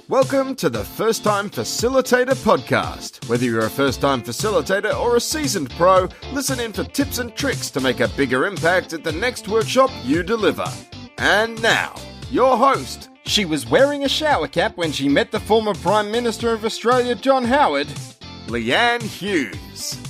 Welcome to the First Time Facilitator podcast. Whether you're a first-time facilitator or a seasoned pro, listen in for tips and tricks to make a bigger impact at the next workshop you deliver. And now, your host. She was wearing a shower cap when she met the former Prime Minister of Australia, John Howard, Leanne Hughes.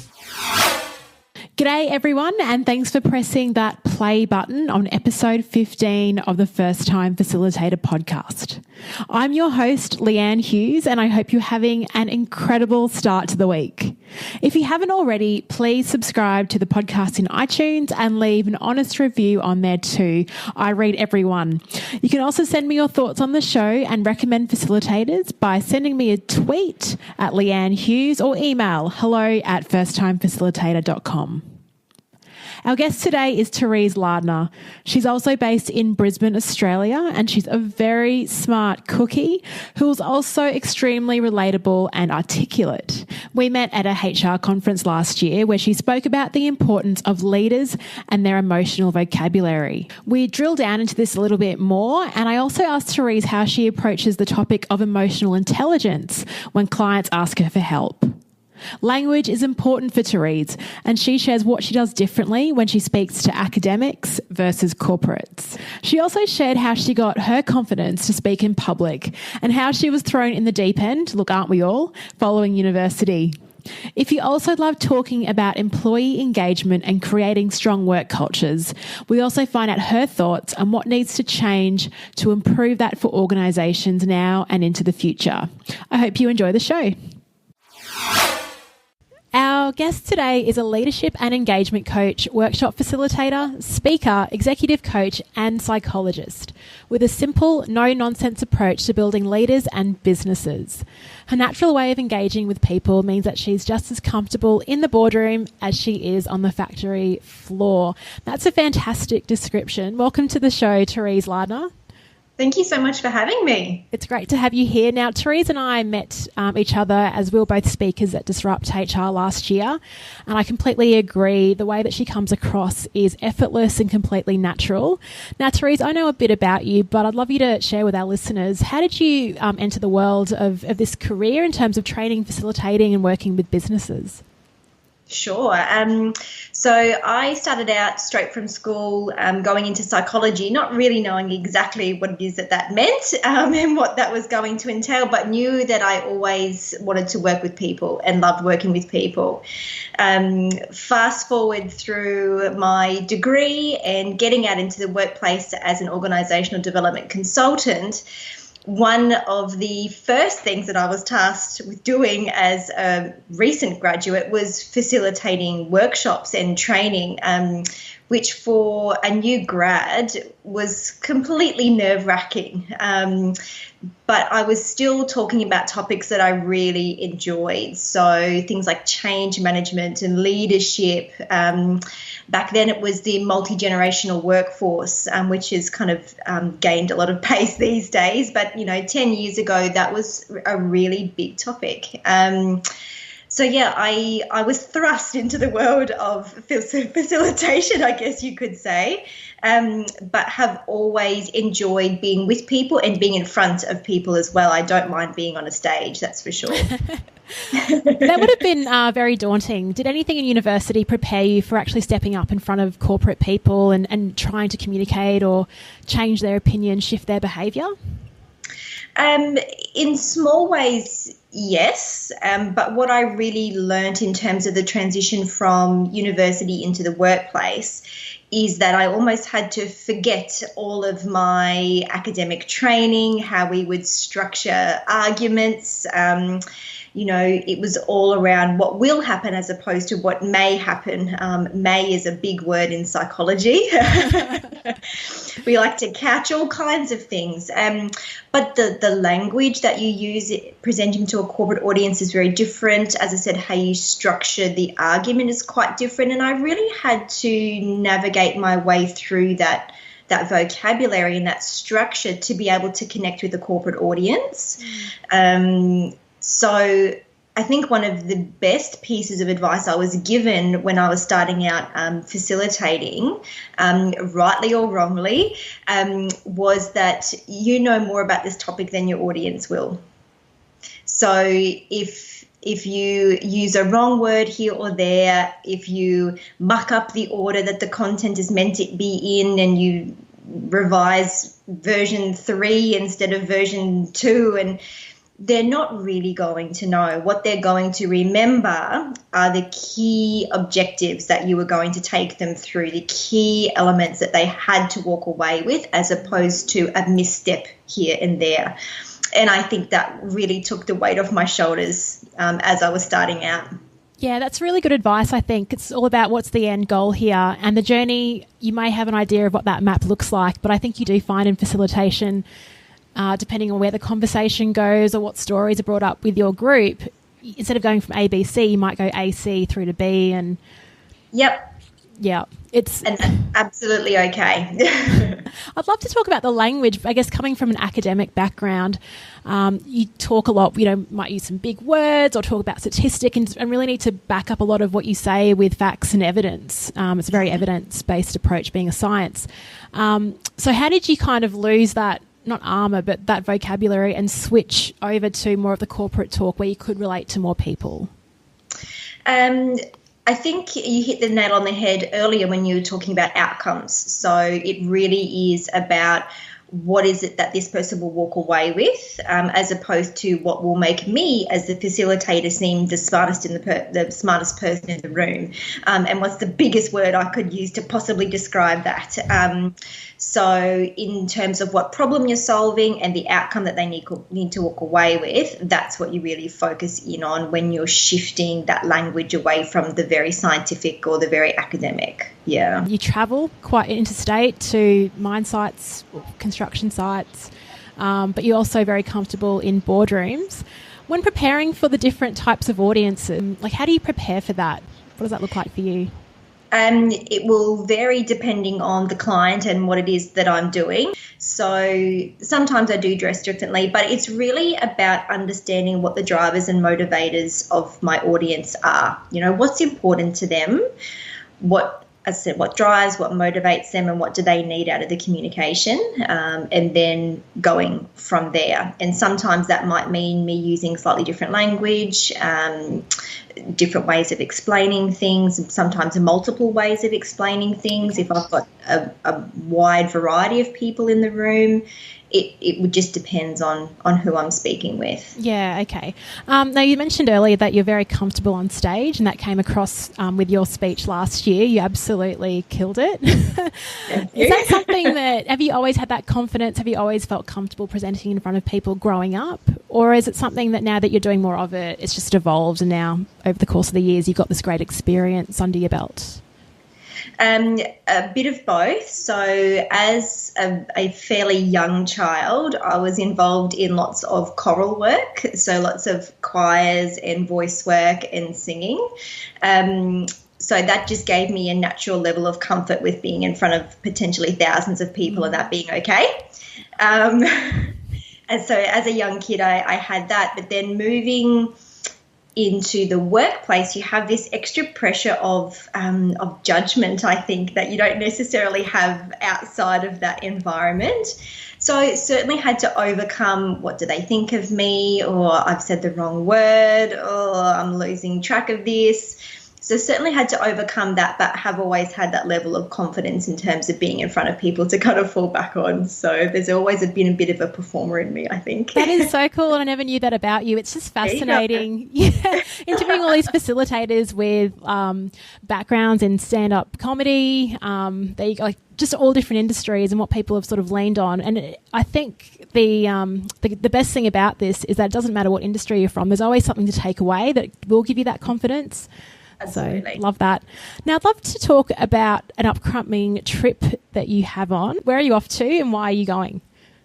G'day everyone, and thanks for pressing that play button on episode 15 of the First Time Facilitator podcast. I'm your host, Leanne Hughes, and I hope you're having an incredible start to the week. If you haven't already, please subscribe to the podcast in iTunes and leave an honest review on there too. I read every one. You can also send me your thoughts on the show and recommend facilitators by sending me a tweet at Leanne Hughes or email hello@firsttimefacilitator.com. Our guest today is Therese Lardner. She's also based in Brisbane, Australia, and she's a very smart cookie who's also extremely relatable and articulate. We met at a HR conference last year where she spoke about the importance of leaders and their emotional vocabulary. We drilled down into this a little bit more, and I also asked Therese how she approaches the topic of emotional intelligence when clients ask her for help. Language is important for Therese, and she shares what she does differently when she speaks to academics versus corporates. She also shared how she got her confidence to speak in public and how she was thrown in the deep end, look, aren't we all, following university. If you also love talking about employee engagement and creating strong work cultures, we also find out her thoughts on what needs to change to improve that for organisations now and into the future. I hope you enjoy the show. Our guest today is a leadership and engagement coach, workshop facilitator, speaker, executive coach, and psychologist with a simple, no-nonsense approach to building leaders and businesses. Her natural way of engaging with people means that she's just as comfortable in the boardroom as she is on the factory floor. That's a fantastic description. Welcome to the show, Therese Lardner. Thank you so much for having me. It's great to have you here. Now, Therese and I met each other as we were both speakers at Disrupt HR last year, and I completely agree. The way that she comes across is effortless and completely natural. Now, Therese, I know a bit about you, but I'd love you to share with our listeners, how did you enter the world of this career in terms of training, facilitating and working with businesses? Sure. So I started out straight from school going into psychology, not really knowing exactly what it is that meant and what that was going to entail, but knew that I always wanted to work with people and loved working with people. Fast forward through my degree and getting out into the workplace as an organisational development consultant, one of the first things that I was tasked with doing as a recent graduate was facilitating workshops and training, which for a new grad was completely nerve-wracking. But I was still talking about topics that I really enjoyed. So things like change management and leadership. Back then it was the multi-generational workforce, which has kind of gained a lot of pace these days. But, 10 years ago, that was a really big topic. So, yeah, I was thrust into the world of facilitation, I guess you could say, but have always enjoyed being with people and being in front of people as well. I don't mind being on a stage, that's for sure. That would have been very daunting. Did anything in university prepare you for actually stepping up in front of corporate people and trying to communicate or change their opinion, shift their behaviour? In small ways, yes, but what I really learnt in terms of the transition from university into the workplace is that I almost had to forget all of my academic training, how we would structure arguments. It was all around what will happen as opposed to what may happen. May is a big word in psychology. We like to catch all kinds of things. But the language that you use presenting to a corporate audience is very different. As I said, how you structure the argument is quite different. And I really had to navigate my way through that vocabulary and that structure to be able to connect with the corporate audience. So I think one of the best pieces of advice I was given when I was starting out facilitating, rightly or wrongly, was that you know more about this topic than your audience will. So if you use a wrong word here or there, if you muck up the order that the content is meant to be in and you revise version 3 instead of version 2, and they're not really going to know. What they're going to remember are the key objectives that you were going to take them through, the key elements that they had to walk away with, as opposed to a misstep here and there. And I think that really took the weight off my shoulders as I was starting out. Yeah, that's really good advice, I think. It's all about what's the end goal here. And the journey, you may have an idea of what that map looks like, but I think you do find in facilitation, depending on where the conversation goes or what stories are brought up with your group, instead of going from A, B, C, you might go A, C through to B. And yep. Yeah, and that's absolutely okay. I'd love to talk about the language. I guess coming from an academic background, you talk a lot, might use some big words or talk about statistic and really need to back up a lot of what you say with facts and evidence. It's a very evidence-based approach, being a science. So how did you kind of lose that, not armour, but that vocabulary and switch over to more of the corporate talk where you could relate to more people? I think you hit the nail on the head earlier when you were talking about outcomes. So it really is about what is it that this person will walk away with, as opposed to what will make me as the facilitator seem the smartest the smartest person in the room, and what's the biggest word I could use to possibly describe that. So in terms of what problem you're solving and the outcome that they need to walk away with, that's what you really focus in on when you're shifting that language away from the very scientific or the very academic. Yeah. You travel quite interstate to mine sites, construction sites, but you're also very comfortable in boardrooms. When preparing for the different types of audiences, how do you prepare for that? What does that look like for you? It will vary depending on the client and what it is that I'm doing. So sometimes I do dress differently, but it's really about understanding what the drivers and motivators of my audience are. What's important to them, what drives, what motivates them, and what do they need out of the communication, and then going from there. And sometimes that might mean me using slightly different language, different ways of explaining things, sometimes multiple ways of explaining things. If I've got a wide variety of people in the room, it would just depends on who I'm speaking with. Yeah, okay. Now, you mentioned earlier that you're very comfortable on stage, and that came across with your speech last year. You absolutely killed it. Is that something that, have you always had that confidence? Have you always felt comfortable presenting in front of people growing up? Or is it something that now that you're doing more of it, it's just evolved and now over the course of the years you've got this great experience under your belt? A bit of both. So as a fairly young child, I was involved in lots of choral work, so lots of choirs and voice work and singing. So that just gave me a natural level of comfort with being in front of potentially thousands of people and that being okay. And so as a young kid, I had that. But then moving into the workplace, you have this extra pressure of judgment, I think, that you don't necessarily have outside of that environment. So I certainly had to overcome, what do they think of me, or I've said the wrong word, or I'm losing track of this. So certainly had to overcome that, but have always had that level of confidence in terms of being in front of people to kind of fall back on. So there's always been a bit of a performer in me, I think. That is so cool, and I never knew that about you. It's just fascinating. Yeah, interviewing all these facilitators with backgrounds in stand-up comedy, just all different industries and what people have sort of leaned on. And I think the best thing about this is that it doesn't matter what industry you're from. There's always something to take away that will give you that confidence. Absolutely. So love that. Now I'd love to talk about an upcoming trip that you have on. Where are you off to and why are you going?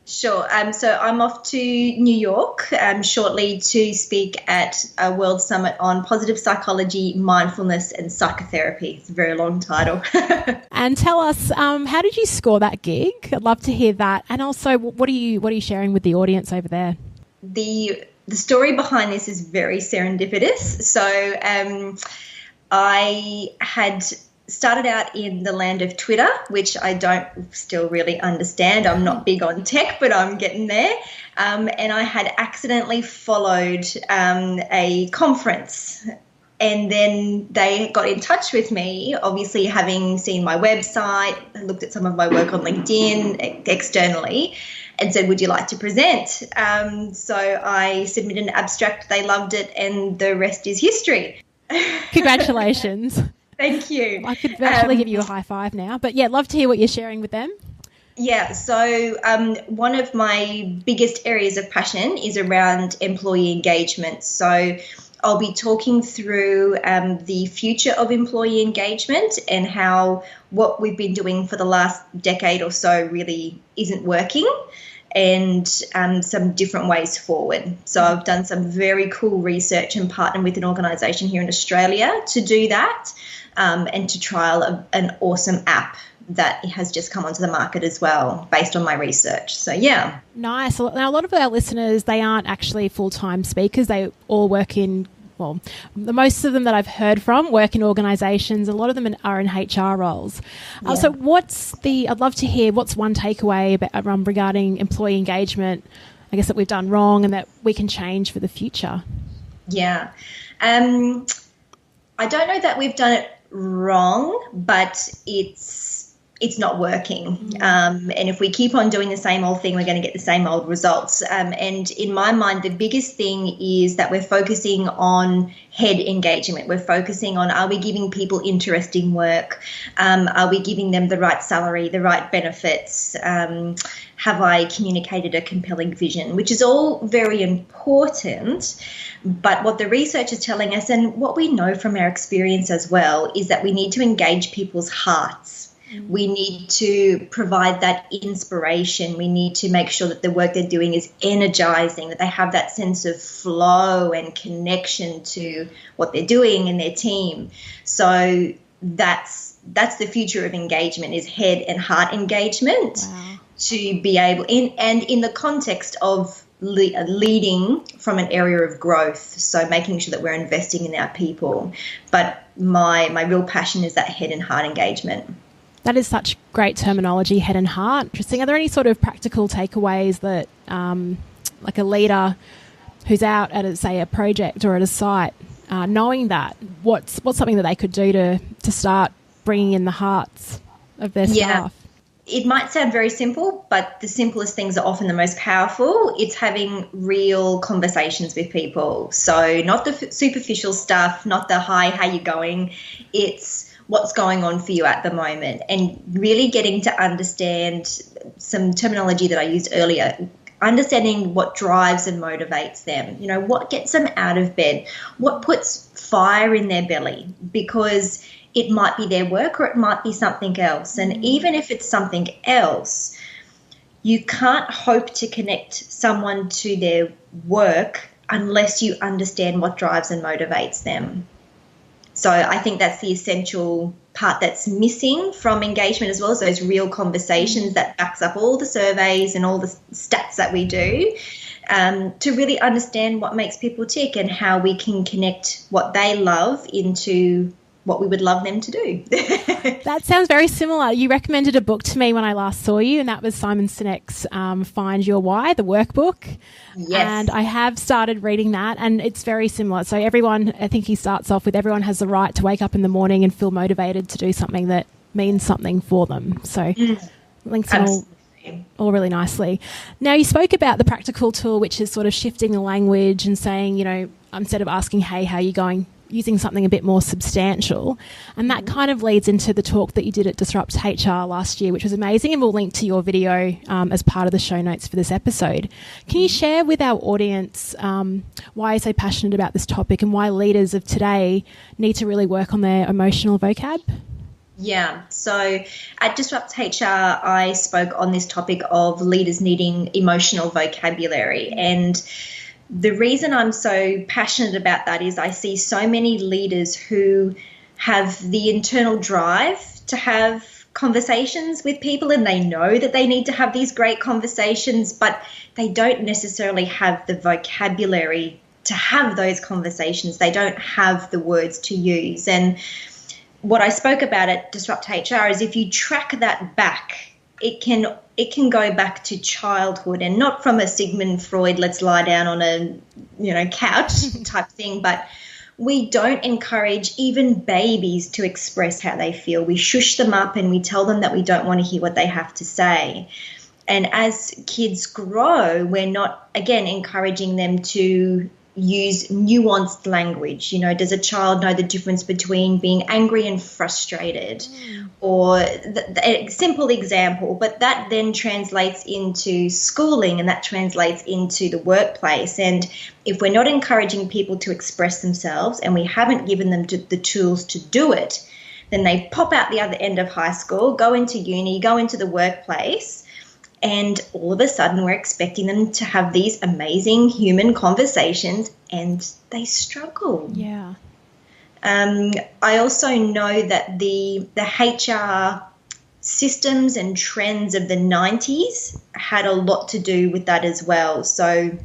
Sure. So I'm off to New York shortly to speak at a World Summit on positive psychology, mindfulness and psychotherapy. It's a very long title. And tell us, how did you score that gig? I'd love to hear that. And also, what are you sharing with the audience over there? The the story behind this is very serendipitous. So I had started out in the land of Twitter, which I don't still really understand. I'm not big on tech, but I'm getting there. And I had accidentally followed a conference, and then they got in touch with me, obviously having seen my website, looked at some of my work on LinkedIn externally, and said, would you like to present? So I submitted an abstract. They loved it, and the rest is history. Congratulations. Thank you. I could virtually give you a high five now. But, yeah, love to hear what you're sharing with them. Yeah, so one of my biggest areas of passion is around employee engagement. So I'll be talking through the future of employee engagement and how what we've been doing for the last decade or so really isn't working, and some different ways forward. So I've done some very cool research and partnered with an organisation here in Australia to do that, and to trial an awesome app that has just come onto the market as well based on my research. So, yeah. Nice. Now, a lot of our listeners, they aren't actually full-time speakers. They all work in, well, the most of them that I've heard from work in organisations. A lot of them are in HR roles. Yeah. So I'd love to hear what's one takeaway regarding employee engagement, I guess, that we've done wrong and that we can change for the future. Yeah. I don't know that we've done it wrong, but it's not working. And if we keep on doing the same old thing, we're going to get the same old results. And in my mind, the biggest thing is that we're focusing on head engagement. We're focusing on, are we giving people interesting work? Are we giving them the right salary, the right benefits? Have I communicated a compelling vision? Which is all very important. But what the research is telling us, and what we know from our experience as well, is that we need to engage people's hearts. We need to provide that inspiration. We need to make sure that the work they're doing is energizing, that they have that sense of flow and connection to what they're doing and their team. So that's the future of engagement, is head and heart engagement. Wow. To be able, in the context of leading from an area of growth, so making sure that we're investing in our people. But my real passion is that head and heart engagement. That is such great terminology, head and heart. Interesting. Are there any sort of practical takeaways that, like a leader who's out at, a project or at a site, knowing that, what's something that they could do to start bringing in the hearts of their staff? It might sound very simple, but the simplest things are often the most powerful. It's having real conversations with people. So not the superficial stuff, not the, hi, how you going? It's what's going on for you at the moment, and really getting to understand some terminology that I used earlier, understanding what drives and motivates them, what gets them out of bed, what puts fire in their belly, because it might be their work or it might be something else. And even if it's something else, you can't hope to connect someone to their work unless you understand what drives and motivates them. So I think that's the essential part that's missing from engagement, as well as those real conversations that backs up all the surveys and all the stats that we do, to really understand what makes people tick and how we can connect what they love into what we would love them to do. That sounds very similar. You recommended a book to me when I last saw you, and that was Simon Sinek's Find Your Why, the workbook. Yes. And I have started reading that, and it's very similar. So everyone, I think he starts off with, everyone has the right to wake up in the morning and feel motivated to do something that means something for them. So links in all really nicely. Now, you spoke about the practical tool, which is sort of shifting the language and saying, instead of asking, hey, how are you going, using something a bit more substantial. And that kind of leads into the talk that you did at Disrupt HR last year, which was amazing, and we'll link to your video as part of the show notes for this episode. Can you share with our audience why you're so passionate about this topic and why leaders of today need to really work on their emotional vocab? Yeah, so at Disrupt HR, I spoke on this topic of leaders needing emotional vocabulary, and the reason I'm so passionate about that is I see so many leaders who have the internal drive to have conversations with people, and they know that they need to have these great conversations, but they don't necessarily have the vocabulary to have those conversations. They don't have the words to use. And what I spoke about at Disrupt HR is if you track that back, it can go back to childhood, and not from a Sigmund Freud, let's lie down on a couch type thing, but we don't encourage even babies to express how they feel. We shush them up and we tell them that we don't want to hear what they have to say. And as kids grow, we're not, again, encouraging them to use nuanced language. Does a child know the difference between being angry and frustrated? Or a simple example, but that then translates into schooling, and that translates into the workplace. And if we're not encouraging people to express themselves and we haven't given them the tools to do it, then they pop out the other end of high school, go into uni, go into the workplace, and all of a sudden we're expecting them to have these amazing human conversations, and they struggle. Yeah. I also know that the HR systems and trends of the 90s had a lot to do with that as well. So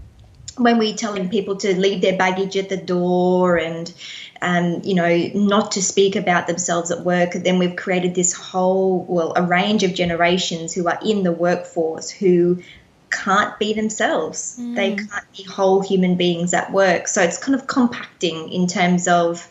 when we're telling people to leave their baggage at the door and not to speak about themselves at work, then we've created this a range of generations who are in the workforce who can't be themselves. They can't be whole human beings at work. So it's kind of compacting in terms of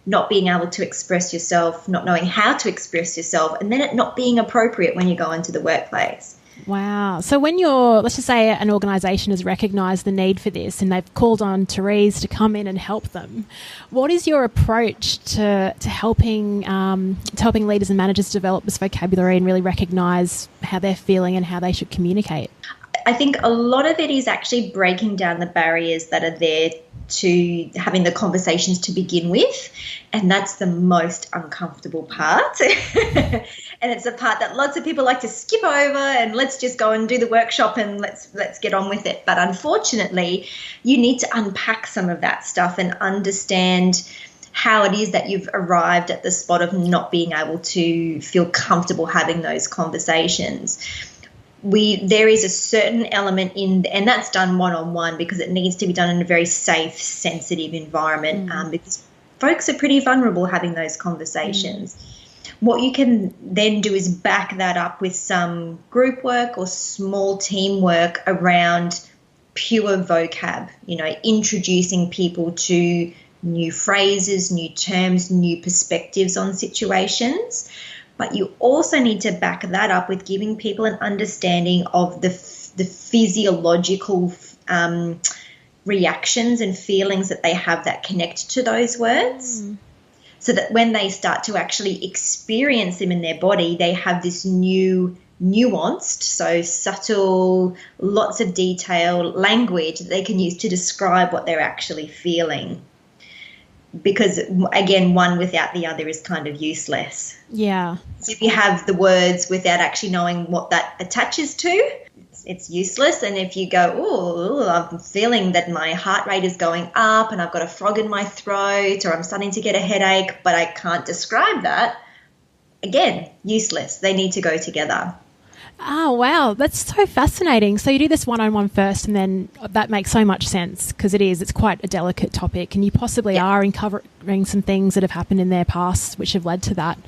not being able to express yourself, not knowing how to express yourself, and then it not being appropriate when you go into the workplace. Wow. So when let's just say an organisation has recognised the need for this and they've called on Therese to come in and help them, what is your approach to helping leaders and managers develop this vocabulary and really recognise how they're feeling and how they should communicate? I think a lot of it is actually breaking down the barriers that are there to having the conversations to begin with, and that's the most uncomfortable part. And it's the part that lots of people like to skip over and let's just go and do the workshop and let's get on with it. But unfortunately, you need to unpack some of that stuff and understand how it is that you've arrived at the spot of not being able to feel comfortable having those conversations. There is a certain element and that's done one-on-one because it needs to be done in a very safe, sensitive environment, because folks are pretty vulnerable having those conversations. What you can then do is back that up with some group work or small team work around pure vocab, introducing people to new phrases, new terms, new perspectives on situations. But you also need to back that up with giving people an understanding of the physiological reactions and feelings that they have that connect to those words, so that when they start to actually experience them in their body, they have this new nuanced, so subtle, lots of detail language that they can use to describe what they're actually feeling. Because, again, one without the other is kind of useless. Yeah. So if you have the words without actually knowing what that attaches to, it's useless. And if you go, oh, I'm feeling that my heart rate is going up and I've got a frog in my throat, or I'm starting to get a headache, but I can't describe that, again, useless. They need to go together. Oh, wow. That's so fascinating. So you do this one-on-one first, and then that makes so much sense because it's quite a delicate topic, and you possibly are uncovering some things that have happened in their past which have led to that.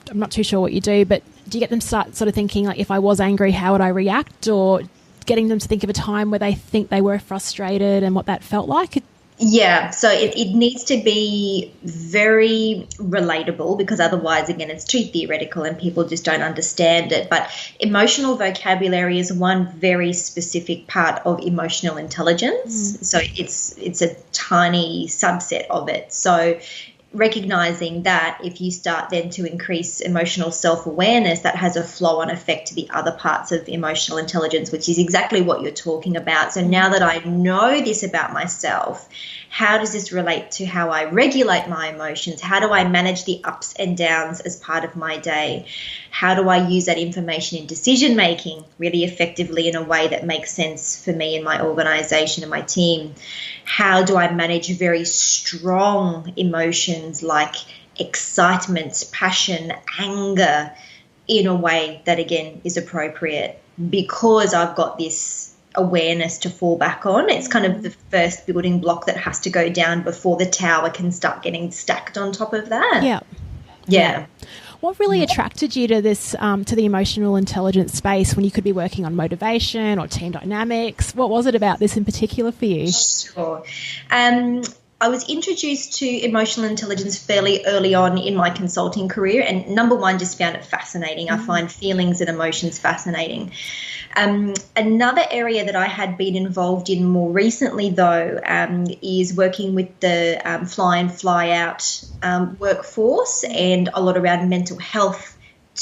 I'm not too sure what you do, but do you get them to start sort of thinking, like, if I was angry, how would I react? Or getting them to think of a time where they think they were frustrated and what that felt like? Yeah, so it needs to be very relatable, because otherwise, again, it's too theoretical and people just don't understand it. But emotional vocabulary is one very specific part of emotional intelligence. So it's a tiny subset of it. So recognizing that if you start then to increase emotional self-awareness, that has a flow-on effect to the other parts of emotional intelligence, which is exactly what you're talking about. So now that I know this about myself, how does this relate to how I regulate my emotions? How do I manage the ups and downs as part of my day? How do I use that information in decision-making really effectively in a way that makes sense for me and my organization and my team? How do I manage very strong emotions like excitement, passion, anger, in a way that, again, is appropriate, because I've got this awareness to fall back on. It's kind of the first building block that has to go down before the tower can start getting stacked on top of that. Yeah. What really attracted you to this, to the emotional intelligence space when you could be working on motivation or team dynamics? What was it about this in particular for you? Sure. I was introduced to emotional intelligence fairly early on in my consulting career, and number one, just found it fascinating. I find feelings and emotions fascinating. Another area that I had been involved in more recently, though, is working with the fly-in, fly-out workforce, and a lot around mental health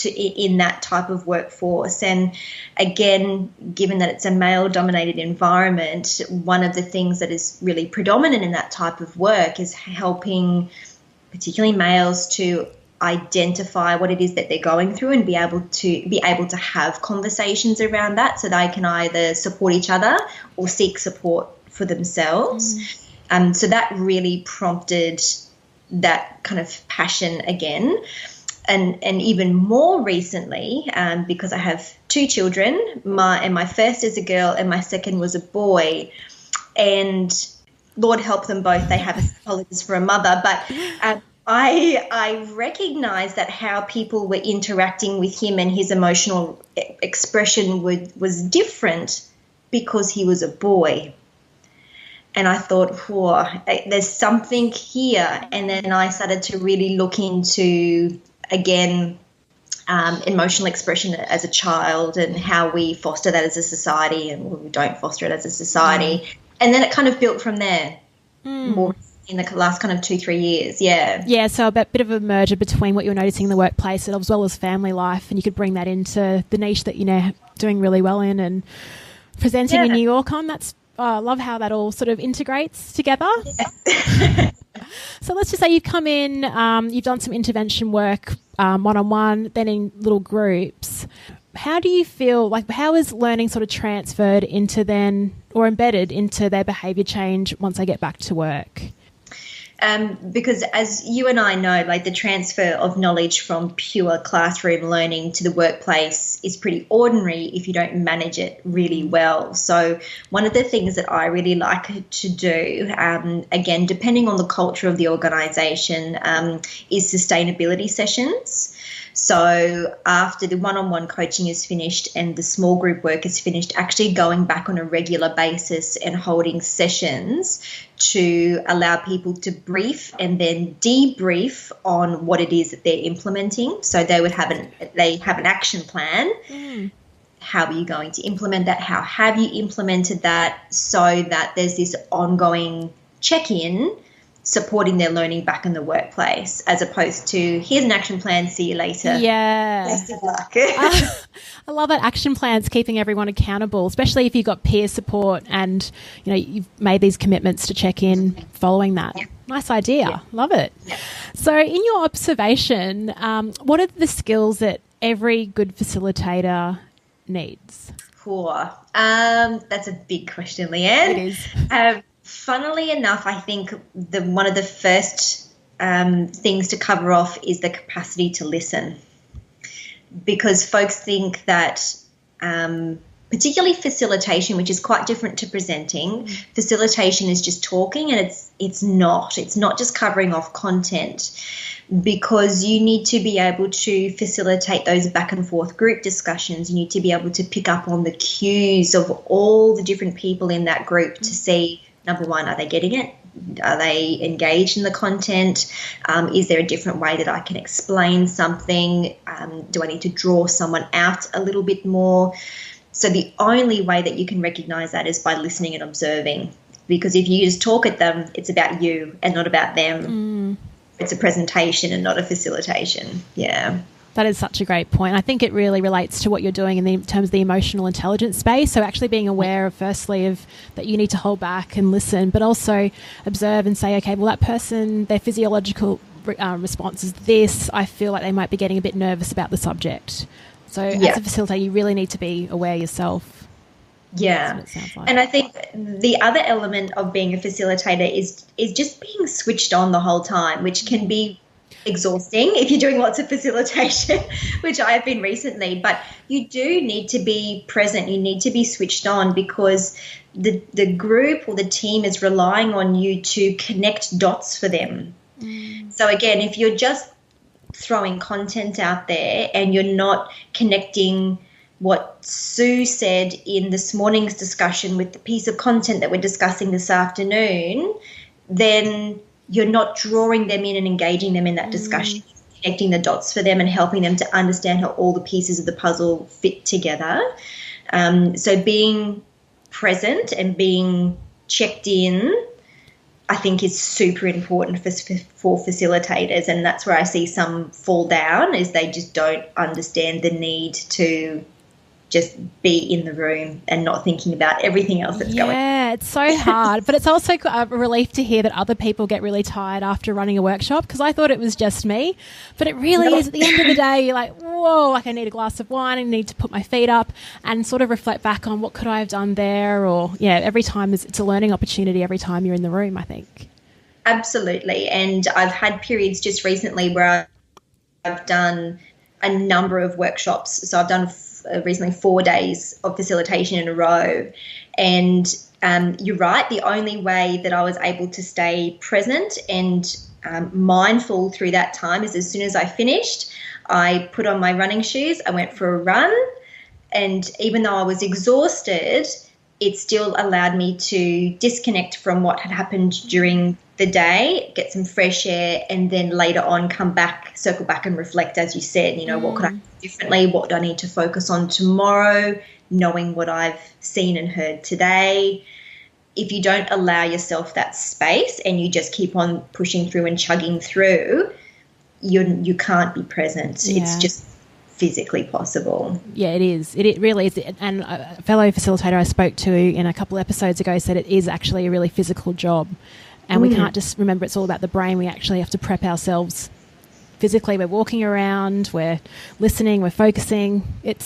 in that type of workforce. And again, given that it's a male-dominated environment, one of the things that is really predominant in that type of work is helping particularly males to identify what it is that they're going through and be able to have conversations around that, so they can either support each other or seek support for themselves. So that really prompted that kind of passion again. And even more recently, because I have two children, my first is a girl and my second was a boy, and Lord help them both, they have a psychologist for a mother, but I recognised that how people were interacting with him and his emotional expression was different because he was a boy. And I thought, whoa, there's something here. And then I started to really look into, again, emotional expression as a child and how we foster that as a society and we don't foster it as a society. And then it kind of built from there more in the last kind of 2-3 years. Yeah, so a bit of a merger between what you're noticing in the workplace as well as family life, and you could bring that into the niche that you're doing really well in and presenting in New York on. I love how that all sort of integrates together. So let's just say you've come in, you've done some intervention work one-on-one, then in little groups. How do you feel, like how is learning sort of transferred into then, or embedded into their behaviour change once they get back to work? Because as you and I know, like the transfer of knowledge from pure classroom learning to the workplace is pretty ordinary if you don't manage it really well. So one of the things that I really like to do, again, depending on the culture of the organisation, is sustainability sessions. So after the one-on-one coaching is finished and the small group work is finished, actually going back on a regular basis and holding sessions to allow people to brief and then debrief on what it is that they're implementing. So they have an action plan. How are you going to implement that? How have you implemented that? So that there's this ongoing check-in supporting their learning back in the workplace, as opposed to here's an action plan, see you later. Yeah. Best of luck. I love that action plans, keeping everyone accountable, especially if you've got peer support and, you've made these commitments to check in following that. Yeah. Nice idea. Yeah. Love it. Yeah. So in your observation, what are the skills that every good facilitator needs? Cool. That's a big question, Leanne. It is. Funnily enough, I think one of the first things to cover off is the capacity to listen, because folks think that particularly facilitation, which is quite different to presenting, facilitation is just talking, and it's not just covering off content, because you need to be able to facilitate those back and forth group discussions. You need to be able to pick up on the cues of all the different people in that group to see, number one, are they getting it? Are they engaged in the content? Is there a different way that I can explain something? Do I need to draw someone out a little bit more? So the only way that you can recognize that is by listening and observing, because if you just talk at them, it's about you and not about them. It's a presentation and not a facilitation. Yeah. That is such a great point. I think it really relates to what you're doing in terms of the emotional intelligence space. So actually being aware of, firstly, of that you need to hold back and listen, but also observe and say, okay, well, that person, their physiological response is this. I feel like they might be getting a bit nervous about the subject. So as a facilitator, you really need to be aware yourself. Yeah. That's what it sounds like. And I think the other element of being a facilitator is just being switched on the whole time, which can be exhausting if you're doing lots of facilitation, which I have been recently. But you do need to be present. You need to be switched on, because the group or the team is relying on you to connect dots for them. So again, if you're just throwing content out there and you're not connecting what Sue said in this morning's discussion with the piece of content that we're discussing this afternoon, then you're not drawing them in and engaging them in that discussion, connecting the dots for them and helping them to understand how all the pieces of the puzzle fit together. So being present and being checked in, I think, is super important for facilitators, and that's where I see some fall down, is they just don't understand the need to just be in the room and not thinking about everything else that's going on. Yeah, it's so hard. But it's also a relief to hear that other people get really tired after running a workshop, because I thought it was just me. But it really is. At the end of the day, you're like, whoa, like I need a glass of wine, I need to put my feet up and sort of reflect back on what could I have done there. Or, every time it's a learning opportunity every time you're in the room, I think. Absolutely. And I've had periods just recently where I've done a number of workshops. So I've done recently 4 days of facilitation in a row. And you're right, the only way that I was able to stay present and mindful through that time is as soon as I finished, I put on my running shoes, I went for a run, and even though I was exhausted, it still allowed me to disconnect from what had happened during the day, get some fresh air, and then later on circle back and reflect, as you said, what could I do differently? What do I need to focus on tomorrow? Knowing what I've seen and heard today. If you don't allow yourself that space and you just keep on pushing through and chugging through, you can't be present. Yeah. It's just physically possible. Yeah, it is. It really is. And a fellow facilitator I spoke to in a couple of episodes ago said it is actually a really physical job. And we can't just remember it's all about the brain. We actually have to prep ourselves physically. We're walking around, we're listening, we're focusing. It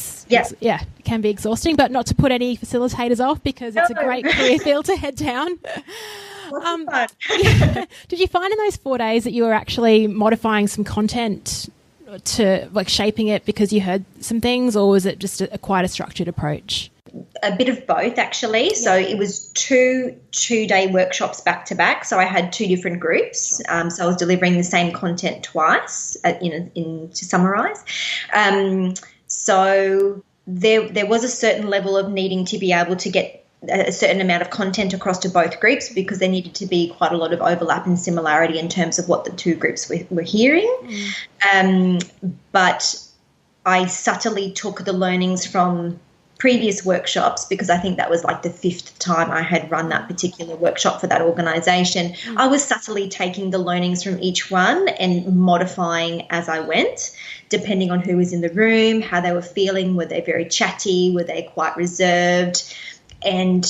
can be exhausting, but not to put any facilitators off, because it's a great career field to head down. Did you find in those 4 days that you were actually modifying some content to shaping it because you heard some things, or was it just quite a structured approach? A bit of both, actually. Yeah. So it was two-day workshops back to back. So I had 2 different groups. Sure. So I was delivering the same content twice, to summarise. So there was a certain level of needing to be able to get a certain amount of content across to both groups, because there needed to be quite a lot of overlap and similarity in terms of what the 2 groups were hearing. But I subtly took the learnings from previous workshops, because I think that was like the 5th time I had run that particular workshop for that organisation. I was subtly taking the learnings from each one and modifying as I went, depending on who was in the room, how they were feeling. Were they very chatty? Were they quite reserved? And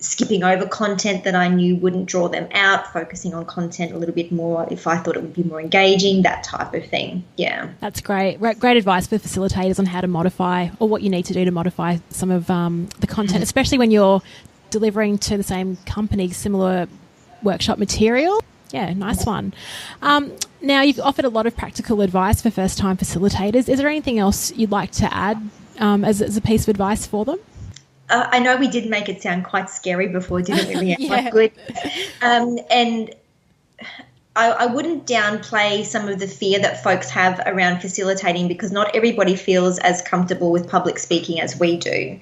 skipping over content that I knew wouldn't draw them out, focusing on content a little bit more if I thought it would be more engaging, that type of thing. Yeah. That's great. Great advice for facilitators on how to modify, or what you need to do to modify some of the content, especially when you're delivering to the same company similar workshop material. Yeah, nice one. Now, you've offered a lot of practical advice for first-time facilitators. Is there anything else you'd like to add as a piece of advice for them? I know we did make it sound quite scary before, didn't we? Yeah. Quite good. And I wouldn't downplay some of the fear that folks have around facilitating, because not everybody feels as comfortable with public speaking as we do.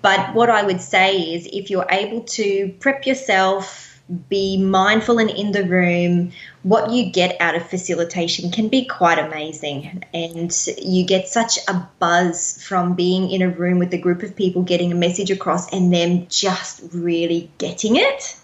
But what I would say is, if you're able to prep yourself, be mindful and in the room, what you get out of facilitation can be quite amazing. And you get such a buzz from being in a room with a group of people, getting a message across and them just really getting it.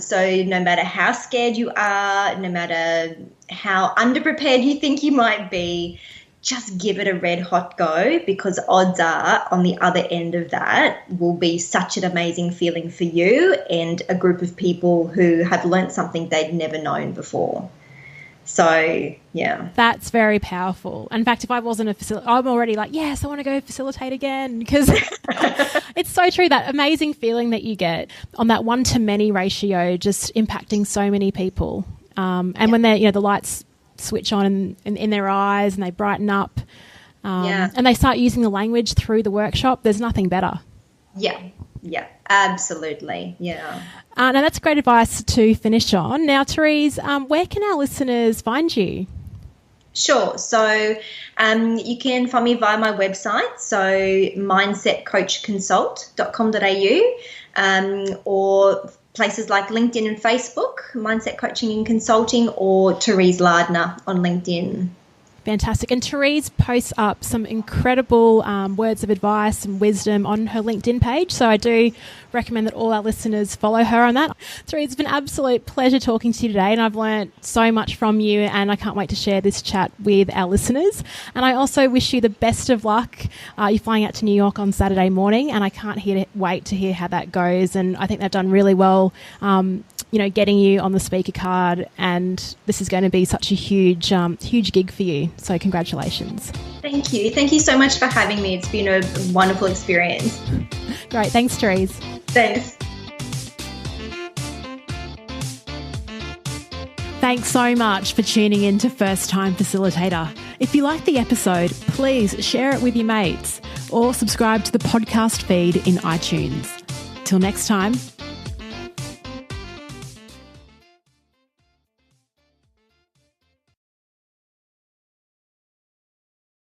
So no matter how scared you are, no matter how underprepared you think you might be, just give it a red hot go, because odds are on the other end of that will be such an amazing feeling for you and a group of people who have learnt something they'd never known before. So, yeah. That's very powerful. In fact, if I wasn't a facilitator, I'm already like, yes, I want to go facilitate again, because it's so true, that amazing feeling that you get on that 1-to-many ratio, just impacting so many people. And when they're, the lights switch on in their eyes and they brighten up, and they start using the language through the workshop, there's nothing better. Yeah, absolutely. Yeah. Now that's great advice to finish on. Now, Therese, where can our listeners find you? Sure. So you can find me via my website, so mindsetcoachconsult.com.au, or places like LinkedIn and Facebook, Mindset Coaching and Consulting, or Therese Lardner on LinkedIn. Fantastic. And Therese posts up some incredible words of advice and wisdom on her LinkedIn page. So I do recommend that all our listeners follow her on that. Therese, it's been an absolute pleasure talking to you today, and I've learned so much from you, and I can't wait to share this chat with our listeners. And I also wish you the best of luck. You're flying out to New York on Saturday morning, and I can't wait to hear how that goes. And I think they've done really well getting you on the speaker card, and this is going to be such a huge gig for you. So congratulations. Thank you. Thank you so much for having me. It's been a wonderful experience. Great. Thanks, Therese. Thanks. Thanks so much for tuning in to First Time Facilitator. If you like the episode, please share it with your mates or subscribe to the podcast feed in iTunes. Till next time,